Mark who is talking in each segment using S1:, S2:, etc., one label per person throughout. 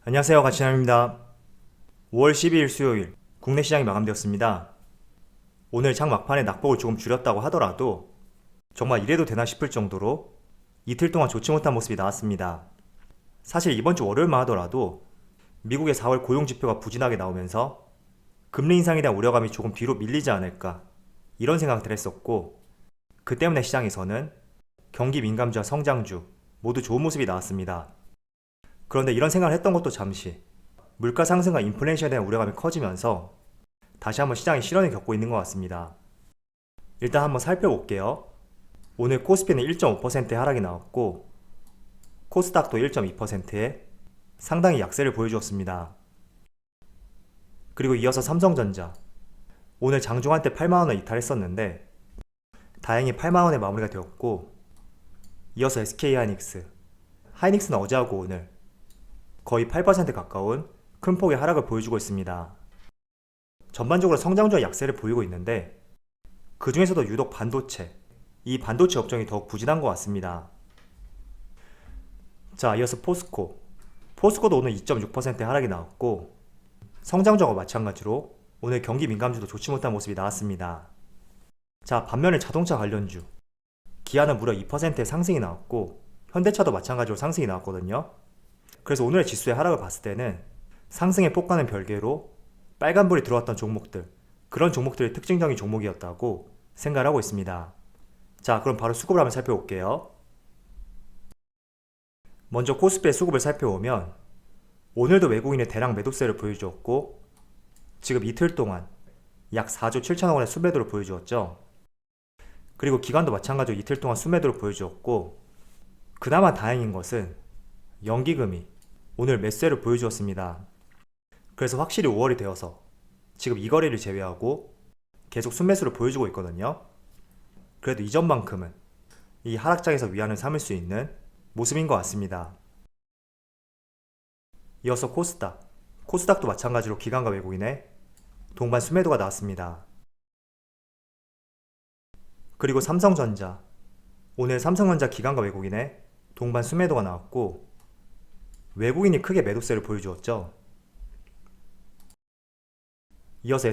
S1: 안녕하세요, 가치남입니다. 5월 12일 수요일 국내 시장이 마감되었습니다. 오늘 장 막판에 낙폭을 조금 줄였다고 하더라도 정말 이래도 되나 싶을 정도로 이틀 동안 좋지 못한 모습이 나왔습니다. 사실 이번 주 월요일만 하더라도 미국의 4월 고용 지표가 부진하게 나오면서 금리 인상에 대한 우려감이 조금 뒤로 밀리지 않을까 이런 생각을 했었고, 그 때문에 시장에서는 경기 민감주와 성장주 모두 좋은 모습이 나왔습니다. 그런데 이런 생각을 했던 것도 잠시 물가 상승과 인플레이션에 대한 우려감이 커지면서 다시 한번 시장이 실현을 겪고 있는 것 같습니다. 일단 한번 살펴볼게요. 오늘 코스피는 1.5%의 하락이 나왔고 코스닥도 1.2%의 상당히 약세를 보여주었습니다. 그리고 이어서 삼성전자, 오늘 장중한 때 8만원을 이탈했었는데 다행히 8만원에 마무리가 되었고, 이어서 SK하이닉스, 하이닉스는 어제하고 오늘 거의 8% 가까운 큰 폭의 하락을 보여주고 있습니다. 전반적으로 성장주와 약세를 보이고 있는데 그 중에서도 유독 반도체, 이 반도체 업종이 더욱 부진한 것 같습니다. 자, 이어서 포스코도 오늘 2.6%의 하락이 나왔고 성장주와 마찬가지로 오늘 경기 민감주도 좋지 못한 모습이 나왔습니다. 자, 반면에 자동차 관련주, 기아는 무려 2%의 상승이 나왔고 현대차도 마찬가지로 상승이 나왔거든요. 그래서 오늘의 지수의 하락을 봤을 때는 상승의 폭과는 별개로 빨간불이 들어왔던 종목들, 그런 종목들이 특징적인 종목이었다고 생각을 하고 있습니다. 자, 그럼 바로 수급을 한번 살펴볼게요. 먼저 코스피의 수급을 살펴보면 오늘도 외국인의 대량 매도세를 보여주었고 지금 이틀 동안 약 4조 7천억 원의 순매도를 보여주었죠. 그리고 기관도 마찬가지로 이틀 동안 순매도를 보여주었고, 그나마 다행인 것은 연기금이 오늘 매수세를 보여주었습니다. 그래서 확실히 5월이 되어서 지금 이 거래를 제외하고 계속 순매수를 보여주고 있거든요. 그래도 이전만큼은 이 하락장에서 위안을 삼을 수 있는 모습인 것 같습니다. 이어서 코스닥도 마찬가지로 기관과 외국인의 동반 순매도가 나왔습니다. 그리고 삼성전자, 오늘 삼성전자 기관과 외국인의 동반 순매도가 나왔고 외국인이 크게 매도세를 보여주었죠. 이어서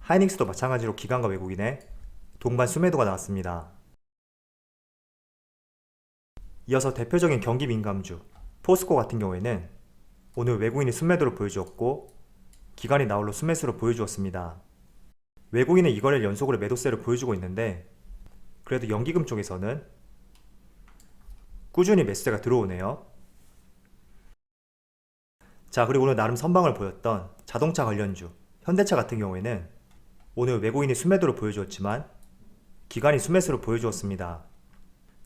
S1: 하이닉스도 마찬가지로 기관과 외국인의 동반 순매도가 나왔습니다. 이어서 대표적인 경기 민감주 포스코 같은 경우에는 오늘 외국인이 순매도를 보여주었고 기관이 나홀로 순매수를 보여주었습니다. 외국인은 이 거래를 연속으로 매도세를 보여주고 있는데 그래도 연기금 쪽에서는 꾸준히 매수세가 들어오네요. 자, 그리고 오늘 나름 선방을 보였던 자동차 관련주 현대차 같은 경우에는 오늘 외국인이 순매도를 보여주었지만 기관이 순매수를 보여주었습니다.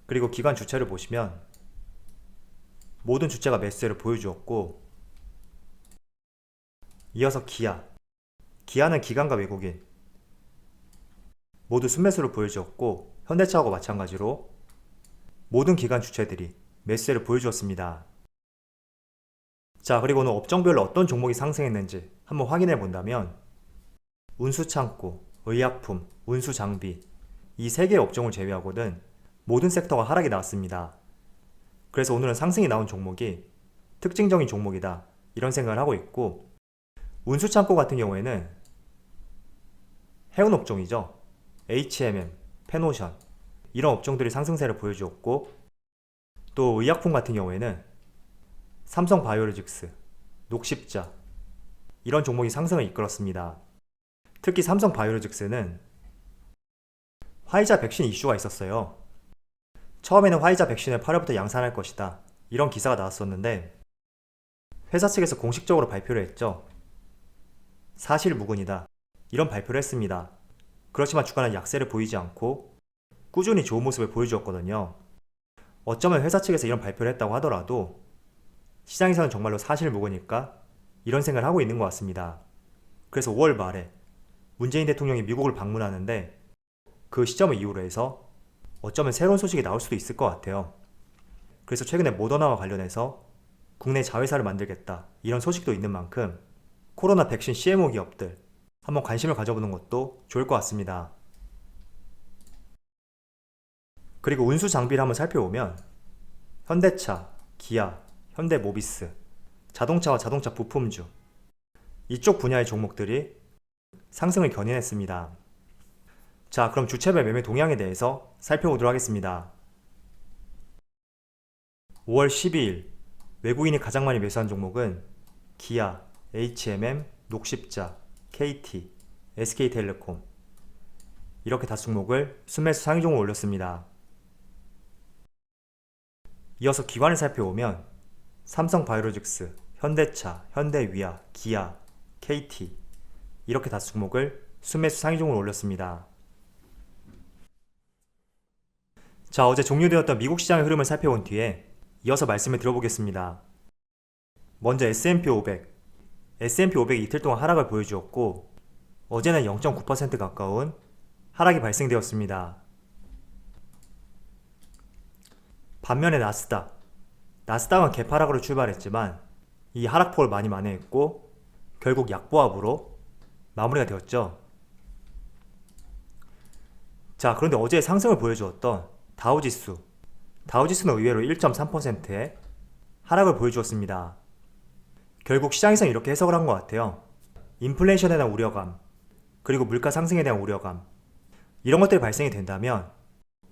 S1: 그리고 기관 주체를 보시면 모든 주체가 매수세를 보여주었고, 이어서 기아는 기관과 외국인 모두 순매수를 보여주었고 현대차하고 마찬가지로 모든 기관 주체들이 매수세를 보여주었습니다. 자, 그리고 오늘 업종별로 어떤 종목이 상승했는지 한번 확인해 본다면 운수창고, 의약품, 운수장비 이 세 개의 업종을 제외하고는 모든 섹터가 하락이 나왔습니다. 그래서 오늘은 상승이 나온 종목이 특징적인 종목이다 이런 생각을 하고 있고, 운수창고 같은 경우에는 해운 업종이죠. HMM, 페노션 이런 업종들이 상승세를 보여주었고, 또 의약품 같은 경우에는 삼성바이오로직스, 녹십자 이런 종목이 상승을 이끌었습니다. 특히 삼성바이오로직스는 화이자 백신 이슈가 있었어요. 처음에는 화이자 백신을 8월부터 양산할 것이다 이런 기사가 나왔었는데 회사 측에서 공식적으로 발표를 했죠. 사실무근이다 이런 발표를 했습니다. 그렇지만 주가는 약세를 보이지 않고 꾸준히 좋은 모습을 보여주었거든요. 어쩌면 회사 측에서 이런 발표를 했다고 하더라도 시장에서는 정말로 사실무근일까 이런 생각을 하고 있는 것 같습니다. 그래서 5월 말에 문재인 대통령이 미국을 방문하는데 그 시점을 이유로 해서 어쩌면 새로운 소식이 나올 수도 있을 것 같아요. 그래서 최근에 모더나와 관련해서 국내 자회사를 만들겠다 이런 소식도 있는 만큼 코로나 백신 CMO 기업들 한번 관심을 가져보는 것도 좋을 것 같습니다. 그리고 운수 장비를 한번 살펴보면 현대차, 기아, 현대모비스 자동차와 자동차 부품주 이쪽 분야의 종목들이 상승을 견인했습니다. 자, 그럼 주체별 매매 동향에 대해서 살펴보도록 하겠습니다. 5월 12일 외국인이 가장 많이 매수한 종목은 기아, HMM, 녹십자, KT, SK텔레콤 이렇게 다섯 종목을 순매수 상위종으로 올렸습니다. 이어서 기관을 살펴보면 삼성바이오로직스, 현대차, 현대위아, 기아, KT 이렇게 다섯 종목을 순매수 상위종으로 올렸습니다. 자, 어제 종료되었던 미국 시장의 흐름을 살펴본 뒤에 이어서 말씀을 들어보겠습니다. 먼저 S&P 500. S&P 500이 이틀 동안 하락을 보여주었고 어제는 0.9% 가까운 하락이 발생되었습니다. 반면에 나스닥은 개파락으로 출발했지만 이 하락폭을 많이 만회했고 결국 약보합으로 마무리가 되었죠. 자, 그런데 어제 상승을 보여주었던 다우지수는 의외로 1.3%의 하락을 보여주었습니다. 결국 시장에서는 이렇게 해석을 한 것 같아요. 인플레이션에 대한 우려감, 그리고 물가 상승에 대한 우려감 이런 것들이 발생이 된다면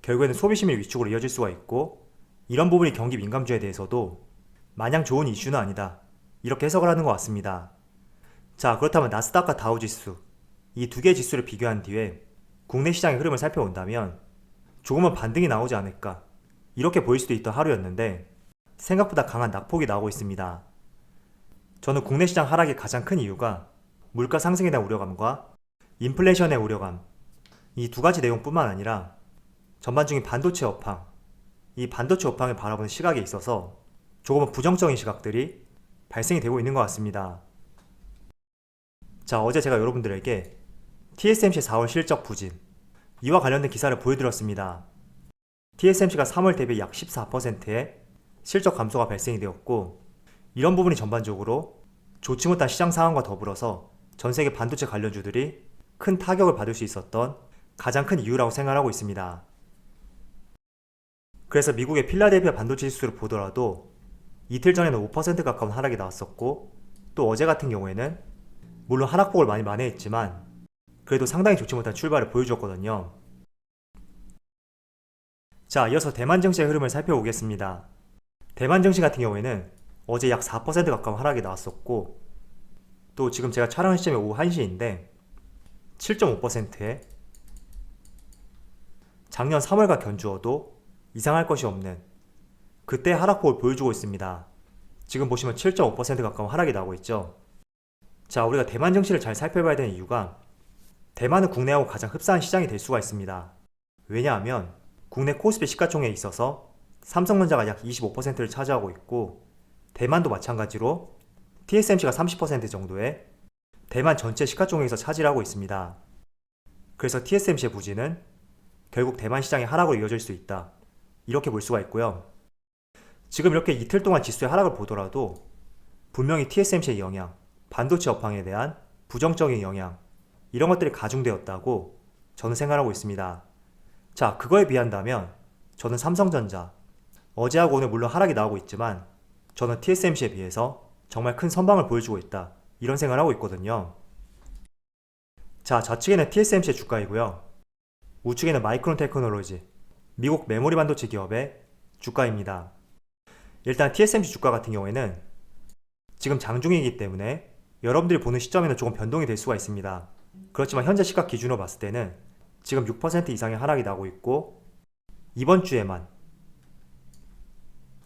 S1: 결국에는 소비심리 위축으로 이어질 수가 있고 이런 부분이 경기 민감주에 대해서도 마냥 좋은 이슈는 아니다 이렇게 해석을 하는 것 같습니다. 자, 그렇다면 나스닥과 다우지수 이 두 개의 지수를 비교한 뒤에 국내 시장의 흐름을 살펴본다면 조금은 반등이 나오지 않을까 이렇게 보일 수도 있던 하루였는데 생각보다 강한 낙폭이 나오고 있습니다. 저는 국내 시장 하락의 가장 큰 이유가 물가 상승에 대한 우려감과 인플레이션의 우려감 이 두 가지 내용뿐만 아니라 전반적인 반도체 업황 이 반도체 업황을 바라보는 시각에 있어서 조금은 부정적인 시각들이 발생이 되고 있는 것 같습니다. 자, 어제 제가 여러분들에게 TSMC 4월 실적 부진 이와 관련된 기사를 보여드렸습니다. TSMC가 3월 대비 약 14%의 실적 감소가 발생이 되었고 이런 부분이 전반적으로 좋지 못한 시장 상황과 더불어서 전세계 반도체 관련주들이 큰 타격을 받을 수 있었던 가장 큰 이유라고 생각하고 있습니다. 그래서 미국의 필라델피아 반도체 지수를 보더라도 이틀 전에는 5% 가까운 하락이 나왔었고 또 어제 같은 경우에는 물론 하락폭을 많이 만회했지만 그래도 상당히 좋지 못한 출발을 보여주었거든요. 자, 이어서 대만 증시의 흐름을 살펴보겠습니다. 대만 증시 같은 경우에는 어제 약 4% 가까운 하락이 나왔었고 또 지금 제가 촬영한 시점이 오후 1시인데 7.5%의 작년 3월과 견주어도 이상할 것이 없는 그때 하락폭을 보여주고 있습니다. 지금 보시면 7.5% 가까운 하락이 나오고 있죠. 자, 우리가 대만 증시를 잘 살펴봐야 되는 이유가 대만은 국내하고 가장 흡사한 시장이 될 수가 있습니다. 왜냐하면 국내 코스피 시가총액에 있어서 삼성전자가 약 25%를 차지하고 있고 대만도 마찬가지로 TSMC가 30% 정도의 대만 전체 시가총액에서 차지를 하고 있습니다. 그래서 TSMC의 부진은 결국 대만 시장의 하락으로 이어질 수 있다 이렇게 볼 수가 있고요. 지금 이렇게 이틀 동안 지수의 하락을 보더라도 분명히 TSMC의 영향, 반도체 업황에 대한 부정적인 영향 이런 것들이 가중되었다고 저는 생각하고 있습니다. 자, 그거에 비한다면 저는 삼성전자 어제하고 오늘 물론 하락이 나오고 있지만 저는 TSMC에 비해서 정말 큰 선방을 보여주고 있다 이런 생각을 하고 있거든요. 자, 좌측에는 TSMC의 주가이고요. 우측에는 마이크론 테크놀로지 미국 메모리 반도체 기업의 주가입니다. 일단 TSMC 주가 같은 경우에는 지금 장중이기 때문에 여러분들이 보는 시점에는 조금 변동이 될 수가 있습니다. 그렇지만 현재 시각 기준으로 봤을 때는 지금 6% 이상의 하락이 나고 있고 이번 주에만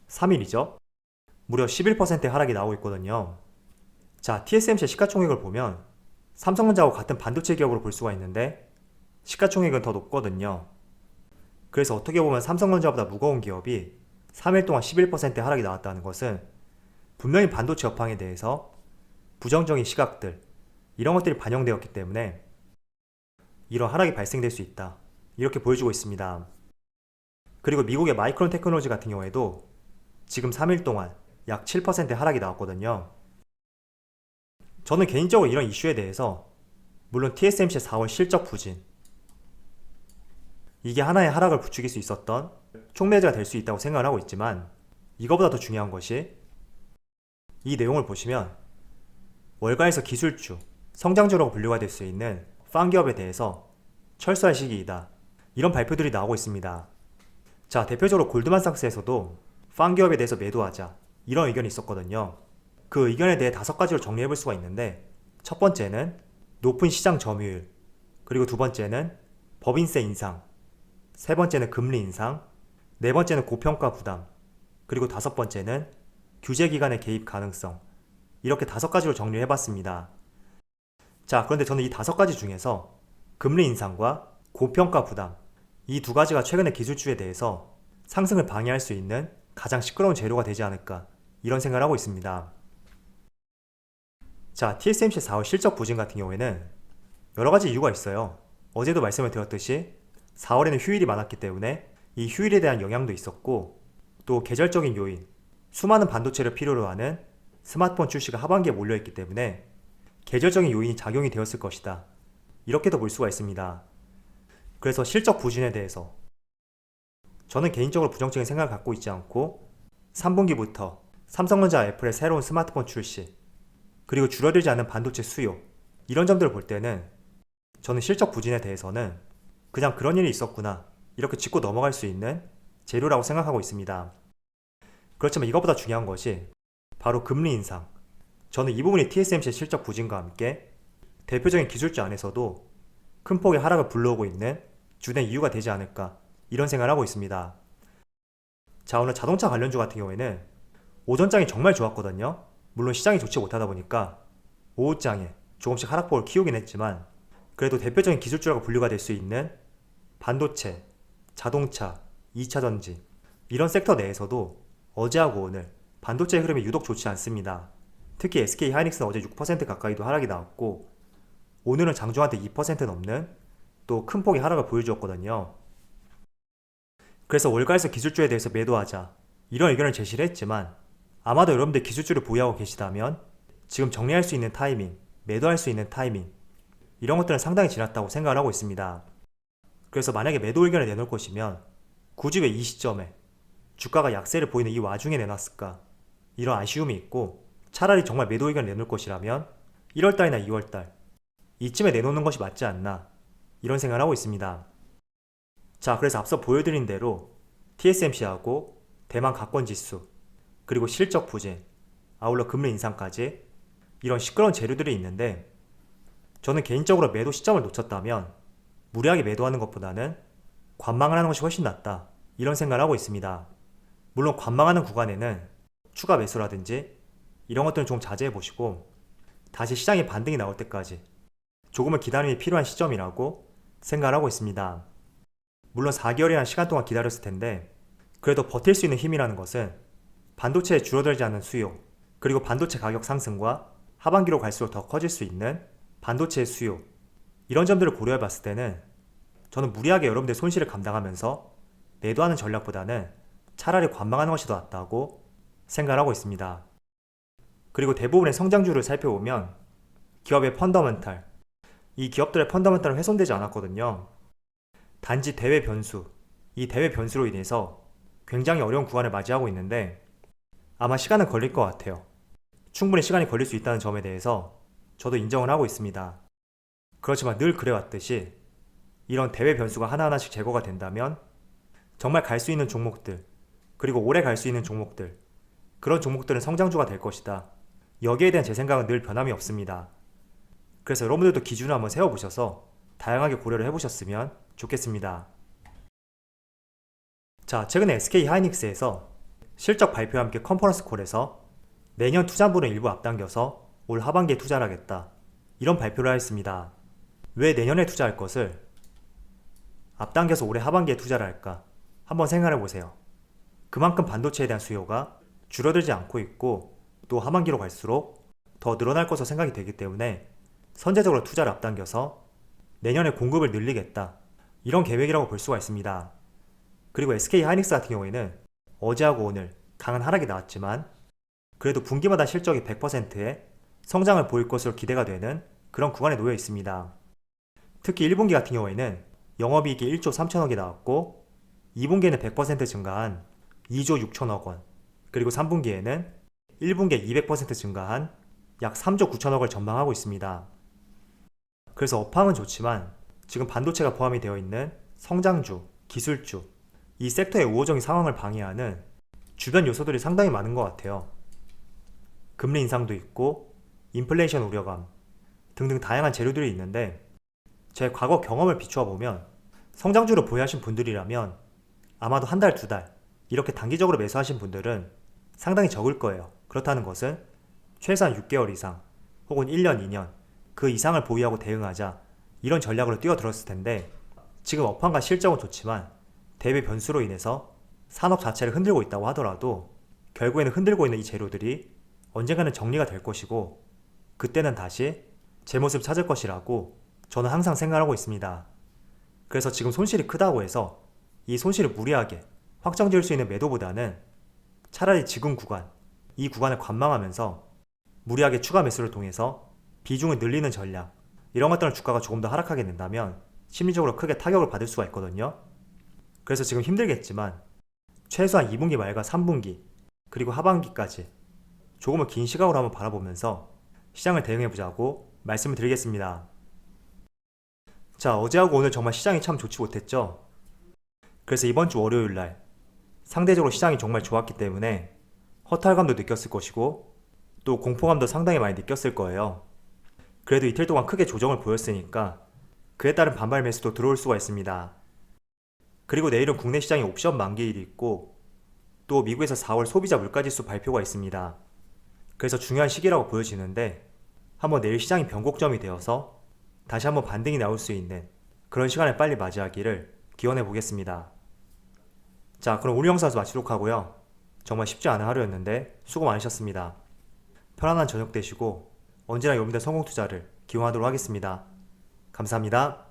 S1: 3일이죠. 무려 11%의 하락이 나오고 있거든요. 자, TSMC의 시가총액을 보면 삼성전자와 같은 반도체 기업으로 볼 수가 있는데 시가총액은 더 높거든요. 그래서 어떻게 보면 삼성전자보다 무거운 기업이 3일 동안 11%의 하락이 나왔다는 것은 분명히 반도체 업황에 대해서 부정적인 시각들 이런 것들이 반영되었기 때문에 이런 하락이 발생될 수 있다 이렇게 보여주고 있습니다. 그리고 미국의 마이크론 테크놀로지 같은 경우에도 지금 3일 동안 약 7%의 하락이 나왔거든요. 저는 개인적으로 이런 이슈에 대해서 물론 TSMC의 4월 실적 부진 이게 하나의 하락을 부추길 수 있었던 촉매제가 될 수 있다고 생각을 하고 있지만 이거보다 더 중요한 것이 이 내용을 보시면 월가에서 기술주, 성장주라고 분류가 될 수 있는 팡 기업에 대해서 철수할 시기이다. 이런 발표들이 나오고 있습니다. 자, 대표적으로 골드만삭스에서도 팡 기업에 대해서 매도하자 이런 의견이 있었거든요. 그 의견에 대해 5가지로 정리해 볼 수가 있는데, 첫 번째는 높은 시장 점유율, 그리고 두 번째는 법인세 인상, 세 번째는 금리 인상, 네 번째는 고평가 부담, 그리고 다섯 번째는 규제 기관의 개입 가능성. 이렇게 5가지로 정리를 해봤습니다. 자, 그런데 저는 이 5가지 중에서 금리 인상과 고평가 부담, 이 2가지가 최근의 기술주에 대해서 상승을 방해할 수 있는 가장 시끄러운 재료가 되지 않을까, 이런 생각을 하고 있습니다. 자, TSMC 4월 실적 부진 같은 경우에는 여러가지 이유가 있어요. 어제도 말씀을 드렸듯이 4월에는 휴일이 많았기 때문에 이 휴일에 대한 영향도 있었고, 또 계절적인 요인, 수많은 반도체를 필요로 하는 스마트폰 출시가 하반기에 몰려있기 때문에 계절적인 요인이 작용이 되었을 것이다. 이렇게도 볼 수가 있습니다. 그래서 실적 부진에 대해서 저는 개인적으로 부정적인 생각을 갖고 있지 않고, 3분기부터 삼성전자, 애플의 새로운 스마트폰 출시, 그리고 줄어들지 않는 반도체 수요, 이런 점들을 볼 때는 저는 실적 부진에 대해서는 그냥 그런 일이 있었구나, 이렇게 짚고 넘어갈 수 있는 재료라고 생각하고 있습니다. 그렇지만 이것보다 중요한 것이 바로 금리 인상. 저는 이 부분이 TSMC의 실적 부진과 함께 대표적인 기술주 안에서도 큰 폭의 하락을 불러오고 있는 주된 이유가 되지 않을까, 이런 생각을 하고 있습니다. 자, 오늘 자동차 관련주 같은 경우에는 오전장이 정말 좋았거든요. 물론 시장이 좋지 못하다 보니까 오후장에 조금씩 하락폭을 키우긴 했지만, 그래도 대표적인 기술주라고 분류가 될 수 있는 반도체, 자동차, 2차전지, 이런 섹터 내에서도 어제하고 오늘 반도체의 흐름이 유독 좋지 않습니다. 특히 SK 하이닉스는 어제 6% 가까이도 하락이 나왔고, 오늘은 장중한테 2% 넘는 또 큰 폭의 하락을 보여주었거든요. 그래서 월가에서 기술주에 대해서 매도하자, 이런 의견을 제시를 했지만, 아마도 여러분들 기술주를 보유하고 계시다면 지금 정리할 수 있는 타이밍, 매도할 수 있는 타이밍, 이런 것들은 상당히 지났다고 생각을 하고 있습니다. 그래서 만약에 매도 의견을 내놓을 것이면 굳이 왜 이 시점에 주가가 약세를 보이는 이 와중에 내놨을까, 이런 아쉬움이 있고, 차라리 정말 매도 의견을 내놓을 것이라면 1월달이나 2월달 이쯤에 내놓는 것이 맞지 않나, 이런 생각을 하고 있습니다. 자, 그래서 앞서 보여드린 대로 TSMC하고 대만 가권지수, 그리고 실적 부진, 아울러 금리 인상까지 이런 시끄러운 재료들이 있는데, 저는 개인적으로 매도 시점을 놓쳤다면 무리하게 매도하는 것보다는 관망을 하는 것이 훨씬 낫다, 이런 생각을 하고 있습니다. 물론 관망하는 구간에는 추가 매수라든지 이런 것들은 좀 자제해 보시고, 다시 시장의 반등이 나올 때까지 조금은 기다림이 필요한 시점이라고 생각을 하고 있습니다. 물론 4개월이라는 시간 동안 기다렸을 텐데, 그래도 버틸 수 있는 힘이라는 것은 반도체에 줄어들지 않는 수요, 그리고 반도체 가격 상승과 하반기로 갈수록 더 커질 수 있는 반도체의 수요, 이런 점들을 고려해 봤을 때는 저는 무리하게 여러분들의 손실을 감당하면서 매도하는 전략보다는 차라리 관망하는 것이 더 낫다고 생각을 하고 있습니다. 그리고 대부분의 성장주를 살펴보면 기업의 펀더멘탈, 이 기업들의 펀더멘탈은 훼손되지 않았거든요. 단지 대외 변수, 이 대외 변수로 인해서 굉장히 어려운 구간을 맞이하고 있는데, 아마 시간은 걸릴 것 같아요. 충분히 시간이 걸릴 수 있다는 점에 대해서 저도 인정을 하고 있습니다. 그렇지만 늘 그래왔듯이 이런 대외 변수가 하나하나씩 제거가 된다면 정말 갈 수 있는 종목들, 그리고 오래 갈 수 있는 종목들, 그런 종목들은 성장주가 될 것이다. 여기에 대한 제 생각은 늘 변함이 없습니다. 그래서 여러분들도 기준을 한번 세워보셔서 다양하게 고려를 해보셨으면 좋겠습니다. 자, 최근에 SK 하이닉스에서 실적 발표와 함께 컨퍼런스 콜에서 내년 투자분을 일부 앞당겨서 올 하반기에 투자를 하겠다, 이런 발표를 하였습니다. 왜 내년에 투자할 것을 앞당겨서 올해 하반기에 투자를 할까? 한번 생각해 보세요. 그만큼 반도체에 대한 수요가 줄어들지 않고 있고, 또 하반기로 갈수록 더 늘어날 것으로 생각이 되기 때문에 선제적으로 투자를 앞당겨서 내년에 공급을 늘리겠다, 이런 계획이라고 볼 수가 있습니다. 그리고 SK 하이닉스 같은 경우에는 어제하고 오늘 강한 하락이 나왔지만 그래도 분기마다 실적이 100%의 성장을 보일 것으로 기대가 되는 그런 구간에 놓여 있습니다. 특히 1분기 같은 경우에는 영업이익이 1조 3천억이 나왔고, 2분기에는 100% 증가한 2조 6천억 원, 그리고 3분기에는 1분기에 200% 증가한 약 3조 9천억을 전망하고 있습니다. 그래서 업황은 좋지만 지금 반도체가 포함이 되어 있는 성장주, 기술주, 이 섹터의 우호적인 상황을 방해하는 주변 요소들이 상당히 많은 것 같아요. 금리 인상도 있고 인플레이션 우려감 등등 다양한 재료들이 있는데 제 과거 경험을 비추어 보면 성장주로 보유하신 분들이라면 아마도 한 달, 두 달 이렇게 단기적으로 매수하신 분들은 상당히 적을 거예요. 그렇다는 것은 최소한 6개월 이상 혹은 1년, 2년 그 이상을 보유하고 대응하자 이런 전략으로 뛰어들었을 텐데 지금 업황과 실적은 좋지만 대외 변수로 인해서 산업 자체를 흔들고 있다고 하더라도 결국에는 흔들고 있는 이 재료들이 언젠가는 정리가 될 것이고 그때는 다시 제 모습 찾을 것이라고 저는 항상 생각하고 있습니다. 그래서 지금 손실이 크다고 해서 이 손실을 무리하게 확정 지을 수 있는 매도보다는 차라리 지금 구간, 이 구간을 관망하면서 무리하게 추가 매수를 통해서 비중을 늘리는 전략 이런 것들은 주가가 조금 더 하락하게 된다면 심리적으로 크게 타격을 받을 수가 있거든요. 그래서 지금 힘들겠지만 최소한 2분기 말과 3분기 그리고 하반기까지 조금은 긴 시각으로 한번 바라보면서 시장을 대응해보자고 말씀을 드리겠습니다. 자, 어제하고 오늘 정말 시장이 참 좋지 못했죠. 그래서 이번 주 월요일날 상대적으로 시장이 정말 좋았기 때문에 허탈감도 느꼈을 것이고 또 공포감도 상당히 많이 느꼈을 거예요. 그래도 이틀 동안 크게 조정을 보였으니까 그에 따른 반발 매수도 들어올 수가 있습니다. 그리고 내일은 국내 시장이 옵션 만기일이 있고 또 미국에서 4월 소비자 물가지수 발표가 있습니다. 그래서 중요한 시기라고 보여지는데 한번 내일 시장이 변곡점이 되어서 다시 한번 반등이 나올 수 있는 그런 시간을 빨리 맞이하기를 기원해 보겠습니다. 자, 그럼 오늘 영상에서 마치도록 하고요. 정말 쉽지 않은 하루였는데 수고 많으셨습니다. 편안한 저녁 되시고 언제나 여러분들 성공 투자를 기원하도록 하겠습니다. 감사합니다.